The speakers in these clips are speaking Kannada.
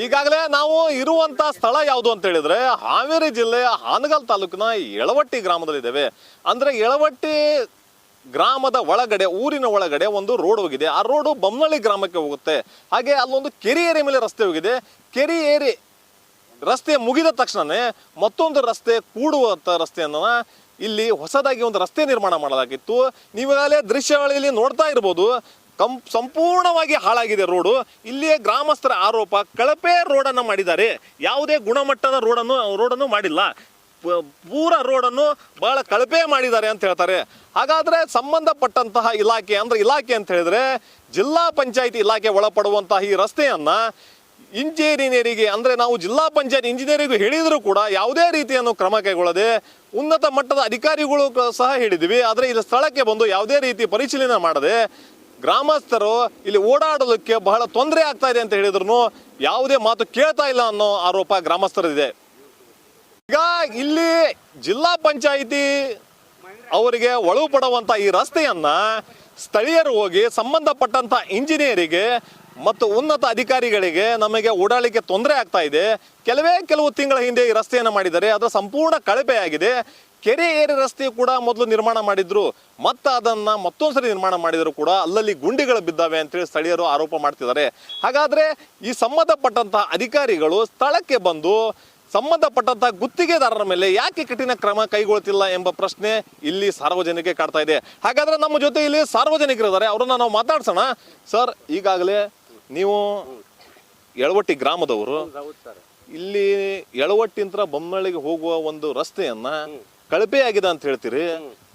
ಈಗಾಗಲೇ ನಾವು ಇರುವಂತ ಸ್ಥಳ ಯಾವುದು ಅಂತ ಹೇಳಿದ್ರೆ ಹಾವೇರಿ ಜಿಲ್ಲೆಯ ಹಾನಗಲ್ ತಾಲೂಕಿನ ಯಳವಟ್ಟಿ ಗ್ರಾಮದಲ್ಲಿದ್ದೇವೆ. ಅಂದ್ರೆ ಯಳವಟ್ಟಿ ಗ್ರಾಮದ ಒಳಗಡೆ, ಊರಿನ ಒಳಗಡೆ ಒಂದು ರೋಡ್ ಹೋಗಿದೆ. ಆ ರೋಡು ಬೊಮ್ಮನಹಳ್ಳಿ ಗ್ರಾಮಕ್ಕೆ ಹೋಗುತ್ತೆ. ಹಾಗೆ ಅಲ್ಲೊಂದು ಕೆರೆ ಏರಿ ಮೇಲೆ ರಸ್ತೆ ಹೋಗಿದೆ. ಕೆರೆ ಏರಿ ರಸ್ತೆ ಮುಗಿದ ತಕ್ಷಣನೇ ಮತ್ತೊಂದು ರಸ್ತೆ ಕೂಡುವಂತ ರಸ್ತೆಯನ್ನ ಇಲ್ಲಿ ಹೊಸದಾಗಿ ಒಂದು ರಸ್ತೆ ನಿರ್ಮಾಣ ಮಾಡಲಾಗಿತ್ತು. ನೀವಾಗಲೇ ದೃಶ್ಯಾವಳಿಯಲ್ಲಿ ನೋಡ್ತಾ ಇರ್ಬೋದು, ಸಂಪೂರ್ಣವಾಗಿ ಹಾಳಾಗಿದೆ ರೋಡು. ಇಲ್ಲಿಯೇ ಗ್ರಾಮಸ್ಥರ ಆರೋಪ, ಕಳಪೆ ರೋಡನ್ನು ಮಾಡಿದ್ದಾರೆ, ಯಾವುದೇ ಗುಣಮಟ್ಟದ ರೋಡನ್ನು ಮಾಡಿಲ್ಲ, ಪೂರ ರೋಡನ್ನು ಬಹಳ ಕಳಪೆ ಮಾಡಿದ್ದಾರೆ ಅಂತ ಹೇಳ್ತಾರೆ. ಹಾಗಾದ್ರೆ ಸಂಬಂಧಪಟ್ಟಂತಹ ಇಲಾಖೆ, ಅಂದ್ರೆ ಇಲಾಖೆ ಅಂತ ಹೇಳಿದ್ರೆ ಜಿಲ್ಲಾ ಪಂಚಾಯತಿ ಇಲಾಖೆ ಒಳಪಡುವಂತಹ ಈ ರಸ್ತೆಯನ್ನ ಇಂಜಿನಿಯರಿಗೆ, ಅಂದ್ರೆ ನಾವು ಜಿಲ್ಲಾ ಪಂಚಾಯತ್ ಇಂಜಿನಿಯರಿಗೂ ಹೇಳಿದ್ರು ಕೂಡ ಯಾವುದೇ ರೀತಿಯನ್ನು ಕ್ರಮ ಕೈಗೊಳ್ಳದೆ, ಉನ್ನತ ಮಟ್ಟದ ಅಧಿಕಾರಿಗಳು ಸಹ ಹೇಳಿದ್ವಿ, ಆದರೆ ಇಲ್ಲಿ ಸ್ಥಳಕ್ಕೆ ಬಂದು ಯಾವುದೇ ರೀತಿ ಪರಿಶೀಲನೆ ಮಾಡದೆ ಗ್ರಾಮಸ್ಥರು ಇಲ್ಲಿ ಓಡಾಡೋದಕ್ಕೆ ಬಹಳ ತೊಂದರೆ ಆಗ್ತಾ ಇದೆ ಅಂತ ಹೇಳಿದ್ರು ಯಾವುದೇ ಮಾತು ಕೇಳ್ತಾ ಇಲ್ಲ ಅನ್ನೋ ಆರೋಪ ಗ್ರಾಮಸ್ಥರದಿದೆ. ಈಗ ಇಲ್ಲಿ ಜಿಲ್ಲಾ ಪಂಚಾಯಿತಿ ಅವರಿಗೆ ಒಳಪಡುವಂತ ಈ ರಸ್ತೆಯನ್ನ ಸ್ಥಳೀಯರು ಹೋಗಿ ಸಂಬಂಧಪಟ್ಟಂತ ಇಂಜಿನಿಯರಿಗೆ ಮತ್ತು ಉನ್ನತ ಅಧಿಕಾರಿಗಳಿಗೆ ನಮಗೆ ಓಡಾಡಲಿಕ್ಕೆ ತೊಂದರೆ ಆಗ್ತಾ ಇದೆ, ಕೆಲವು ತಿಂಗಳ ಹಿಂದೆ ಈ ರಸ್ತೆಯನ್ನು ಮಾಡಿದ್ದಾರೆ, ಅದರ ಸಂಪೂರ್ಣ ಕಳಪೆಯಾಗಿದೆ. ಕೆರೆ ಏರಿ ರಸ್ತೆ ಕೂಡ ಮೊದಲು ನಿರ್ಮಾಣ ಮಾಡಿದ್ರು, ಮತ್ತೆ ಅದನ್ನ ಮತ್ತೊಂದ್ಸರಿ ನಿರ್ಮಾಣ ಮಾಡಿದ್ರು ಕೂಡ ಅಲ್ಲಲ್ಲಿ ಗುಂಡಿಗಳು ಬಿದ್ದಾವೆ ಅಂತೇಳಿ ಸ್ಥಳೀಯರು ಆರೋಪ ಮಾಡ್ತಿದ್ದಾರೆ. ಹಾಗಾದ್ರೆ ಈ ಸಂಬಂಧಪಟ್ಟಂತಹ ಅಧಿಕಾರಿಗಳು ಸ್ಥಳಕ್ಕೆ ಬಂದು ಸಂಬಂಧಪಟ್ಟಂತಹ ಗುತ್ತಿಗೆದಾರರ ಮೇಲೆ ಯಾಕೆ ಕಠಿಣ ಕ್ರಮ ಕೈಗೊಳ್ತಿಲ್ಲ ಎಂಬ ಪ್ರಶ್ನೆ ಇಲ್ಲಿ ಸಾರ್ವಜನಿಕರಿಗೆ ಕಾಡ್ತಾ ಇದೆ. ಹಾಗಾದ್ರೆ ನಮ್ಮ ಜೊತೆ ಇಲ್ಲಿ ಸಾರ್ವಜನಿಕರಿದ್ದಾರೆ, ಅವರನ್ನ ನಾವು ಮಾತಾಡ್ಸೋಣ. ಸರ್, ಈಗಾಗಲೇ ನೀವು ಯಳವಟ್ಟಿ ಗ್ರಾಮದವರು, ಇಲ್ಲಿ ಯಳವಟ್ಟಿಂದ ಬೊಮ್ಮನಹಳ್ಳಿಗೆ ಹೋಗುವ ಒಂದು ರಸ್ತೆಯನ್ನ ಕಳಪೆ ಆಗಿದೆ ಅಂತ ಹೇಳ್ತೀರಿ,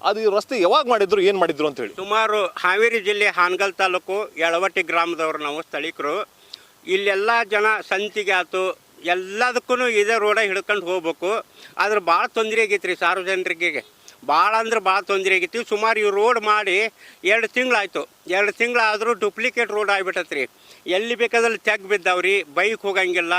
ಅದು ಈ ರಸ್ತೆ ಯಾವಾಗ ಮಾಡಿದ್ರು, ಏನ್ ಮಾಡಿದ್ರು ಅಂತ ಹೇಳಿ? ಸುಮಾರು ಹಾವೇರಿ ಜಿಲ್ಲೆ ಹಾನಗಲ್ ತಾಲೂಕು ಯಳವಟ್ಟಿ ಗ್ರಾಮದವರು ನಾವು ಸ್ಥಳೀಕರು. ಇಲ್ಲೆಲ್ಲ ಜನ ಸಂತಿಗೆ ಆಯ್ತು ಎಲ್ಲದಕ್ಕೂ ಇದೇ ರೋಡ ಹಿಡ್ಕೊಂಡು ಹೋಗ್ಬೇಕು. ಆದ್ರೆ ಭಾಳ ತೊಂದರೆ ಆಗೈತೆ ರೀ ಸಾರ್ವಜನಿಕರಿಗೆ, ಭಾಳ ಅಂದ್ರೆ ಭಾಳ ತೊಂದರೆ ಆಗೈತಿ. ಸುಮಾರು ಈ ರೋಡ್ ಮಾಡಿ 2 ತಿಂಗಳಾಯ್ತು. 2 ತಿಂಗಳಾದರೂ ಡೂಪ್ಲಿಕೇಟ್ ರೋಡ್ ಆಗಿಬಿಟ್ಟತ್ರಿ. ಎಲ್ಲಿ ಬೇಕಾದಲ್ಲಿ ತೆಗ್ ಬಿದ್ದಾವ್ರಿ, ಬೈಕ್ ಹೋಗಂಗಿಲ್ಲ,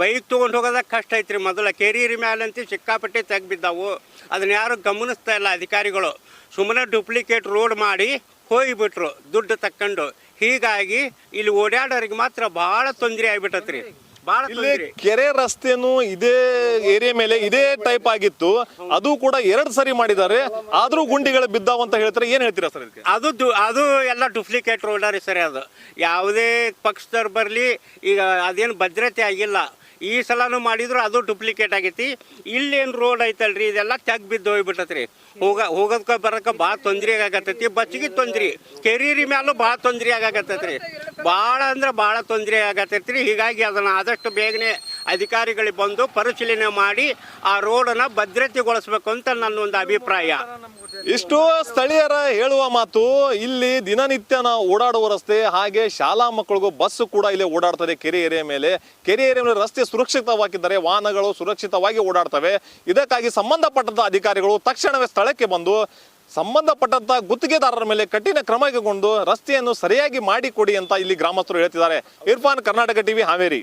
ಬೈಕ್ ತೊಗೊಂಡು ಹೋಗೋದಾಗ ಕಷ್ಟ ಐತ್ರಿ. ಮೊದಲ ಕೆರೀರಿ ಮ್ಯಾಲಂತೂ ಸಿಕ್ಕಾಪಟ್ಟೆ ತೆಗ್ ಬಿದ್ದಾವು, ಅದನ್ನ ಯಾರು ಗಮನಿಸ್ತಾ ಇಲ್ಲ ಅಧಿಕಾರಿಗಳು. ಸುಮ್ಮನೆ ಡೂಪ್ಲಿಕೇಟ್ ರೋಡ್ ಮಾಡಿ ಹೋಗಿಬಿಟ್ರು ದುಡ್ಡು ತಕ್ಕೊಂಡು. ಹೀಗಾಗಿ ಇಲ್ಲಿ ಓಡಾಡೋರಿಗೆ ಮಾತ್ರ ಭಾಳ ತೊಂದರೆ ಆಗಿಬಿಟ್ಟತ್ರಿ. ಇಲ್ಲಿ ಕೆರೆ ರಸ್ತೆನು ಇದೇ ಏರಿಯಾ ಮೇಲೆ ಇದೇ ಟೈಪ್ ಆಗಿತ್ತು, ಅದು ಕೂಡ 2 ಸರಿ ಮಾಡಿದ್ದಾರೆ, ಆದ್ರೂ ಗುಂಡಿಗಳು ಬಿದ್ದಾವ ಅಂತ ಹೇಳ್ತಾರೆ. ಏನ್ ಹೇಳ್ತೀರಾ ಸರ್ ಇದಕ್ಕೆ? ಅದು ಎಲ್ಲ ಡೂಪ್ಲಿಕೇಟ್ ರೋಡ್ ರೀ ಸರ್. ಅದು ಯಾವುದೇ ಪಕ್ಷದವ್ರು ಬರಲಿ, ಈಗ ಅದೇನು ಭದ್ರತೆ ಆಗಿಲ್ಲ. ಈ ಸಲನೂ ಮಾಡಿದ್ರು ಅದು ಡೂಪ್ಲಿಕೇಟ್ ಆಗೈತಿ. ಇಲ್ಲೇನು ರೋಡ್ ಐತಲ್ರಿ, ಇದೆಲ್ಲ ತೆಗ್ ಬಿದ್ದು ಹೋಗ್ಬಿಟ್ಟತ್ರಿ. ಹೋಗೋದಕ್ಕೆ ಬರೋಕೆ ಭಾಳ ತೊಂದರೆ ಆಗತ್ತೈತಿ. ಬಚ್ಚಿಗೆ ತೊಂದ್ರೆ, ಕೆರೀರಿ ಮ್ಯಾಲೂ ಭಾಳ ತೊಂದರೆ ಆಗಾಕತ್ತೈತ್ರಿ. ಭಾಳ ಅಂದ್ರೆ ಭಾಳ ತೊಂದರೆ ಆಗತ್ತೈತ್ರಿ. ಹೀಗಾಗಿ ಅದನ್ನು ಆದಷ್ಟು ಬೇಗನೆ ಅಧಿಕಾರಿಗಳಿಗೆ ಬಂದು ಪರಿಶೀಲನೆ ಮಾಡಿ ಆ ರೋಡನ್ನು ಭದ್ರತೆಗೊಳಿಸ್ಬೇಕು ಅಂತ ನನ್ನ ಒಂದು ಅಭಿಪ್ರಾಯ. ಇಷ್ಟು ಸ್ಥಳೀಯರ ಹೇಳುವ ಮಾತು. ಇಲ್ಲಿ ದಿನನಿತ್ಯ ನಾವು ಓಡಾಡುವ ರಸ್ತೆ, ಹಾಗೆ ಶಾಲಾ ಮಕ್ಕಳಿಗೂ ಬಸ್ ಕೂಡ ಇಲ್ಲಿ ಓಡಾಡ್ತದೆ ಕೆರೆ ಏರಿಯಾ ಮೇಲೆ. ಕೆರೆ ಏರಿಯಾ ಮೇಲೆ ರಸ್ತೆ ಸುರಕ್ಷಿತವಾಗಿದ್ದಾರೆ, ವಾಹನಗಳು ಸುರಕ್ಷಿತವಾಗಿ ಓಡಾಡ್ತವೆ. ಇದಕ್ಕಾಗಿ ಸಂಬಂಧಪಟ್ಟಂತ ಅಧಿಕಾರಿಗಳು ತಕ್ಷಣವೇ ಸ್ಥಳಕ್ಕೆ ಬಂದು ಸಂಬಂಧಪಟ್ಟಂತ ಗುತ್ತಿಗೆದಾರರ ಮೇಲೆ ಕಠಿಣ ಕ್ರಮ ಕೈಗೊಂಡು ರಸ್ತೆಯನ್ನು ಸರಿಯಾಗಿ ಮಾಡಿಕೊಡಿ ಅಂತ ಇಲ್ಲಿ ಗ್ರಾಮಸ್ಥರು ಹೇಳ್ತಿದ್ದಾರೆ. ಇರ್ಫಾನ್, ಕರ್ನಾಟಕ ಟಿವಿ, ಹಾವೇರಿ.